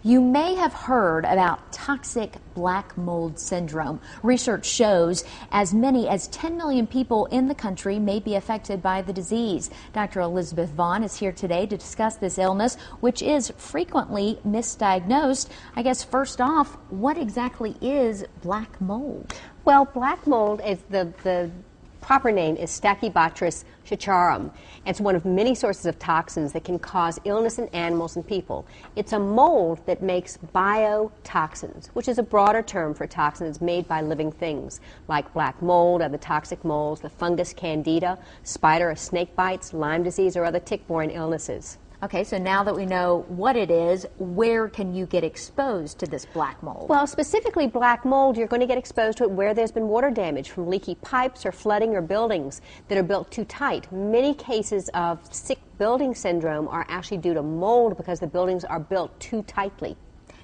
You may have heard about toxic black mold syndrome. Research shows as many as 10 million people in the country may be affected by the disease. Dr. Elizabeth Vaughn is here today to discuss this illness, which is frequently misdiagnosed. I guess first off, what exactly is black mold? Well, black mold is the proper name is Stachybotrys schicharum. It's one of many sources of toxins that can cause illness in animals and people. It's a mold that makes biotoxins, which is a broader term for toxins made by living things, like black mold, other toxic molds, the fungus candida, spider or snake bites, Lyme disease, or other tick-borne illnesses. Okay, so now that we know what it is, where can you get exposed to this black mold? Well, specifically black mold, you're going to get exposed to it where there's been water damage from leaky pipes or flooding or buildings that are built too tight. Many cases of sick building syndrome are actually due to mold because the buildings are built too tightly.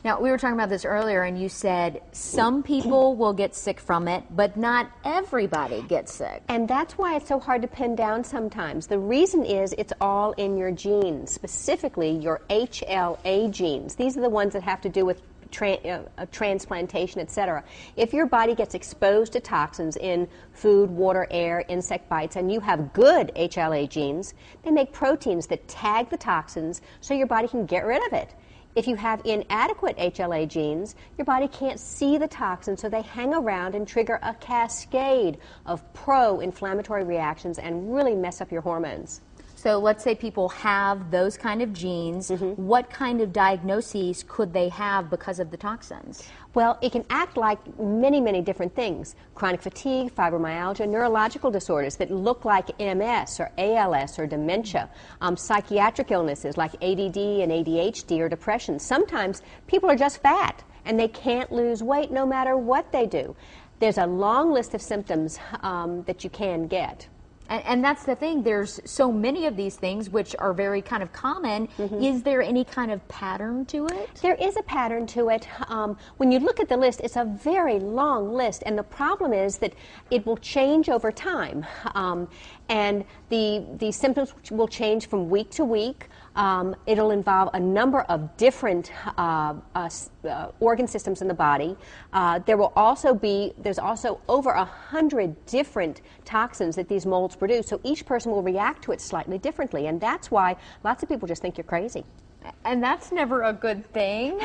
Now, we were talking about this earlier, and you said some people will get sick from it, but not everybody gets sick. And that's why it's so hard to pin down sometimes. The reason is it's all in your genes, specifically your HLA genes. These are the ones that have to do with transplantation, etc. If your body gets exposed to toxins in food, water, air, insect bites, and you have good HLA genes, they make proteins that tag the toxins so your body can get rid of it. If you have inadequate HLA genes, your body can't see the toxins, so they hang around and trigger a cascade of pro-inflammatory reactions and really mess up your hormones. So let's say people have those kind of genes. What kind of diagnoses could they have because of the toxins? Well, it can act like many, many different things. Chronic fatigue, fibromyalgia, neurological disorders that look like MS or ALS or dementia, psychiatric illnesses like ADD and ADHD or depression. Sometimes people are just fat and they can't lose weight no matter what they do. There's a long list of symptoms that you can get. And that's the thing, there's so many of these things which are very kind of common. Is there any kind of pattern to it? There is a pattern to it. When you look at the list, it's a very long list, and the problem is that it will change over time. And the symptoms will change from week to week. It'll involve a number of different organ systems in the body. There's also over 100 different toxins that these molds produce, so each person will react to it slightly differently, and that's why lots of people just think you're crazy. And that's never a good thing.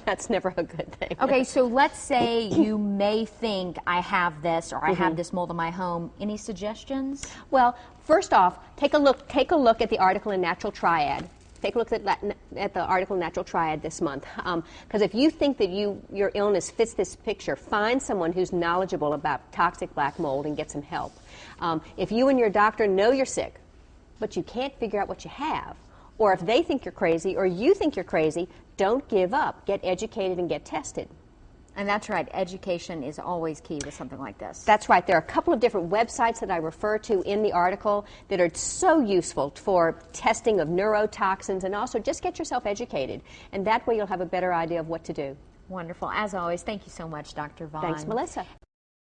That's never a good thing. Okay, so let's say you may think I have this or I have this mold in my home. Any suggestions? Well, first off, take a look at the article in Natural Triad. Take a look at the article in Natural Triad this month. Because if you think that your illness fits this picture, find someone who's knowledgeable about toxic black mold and get some help. If you and your doctor know you're sick, but you can't figure out what you have, or if they think you're crazy or you think you're crazy, don't give up. Get educated and get tested. And that's right, education is always key with something like this. That's right. There are a couple of different websites that I refer to in the article that are so useful for testing of neurotoxins, and also just get yourself educated. And that way you'll have a better idea of what to do. Wonderful. As always, thank you so much, Dr. Vaughn. Thanks, Melissa.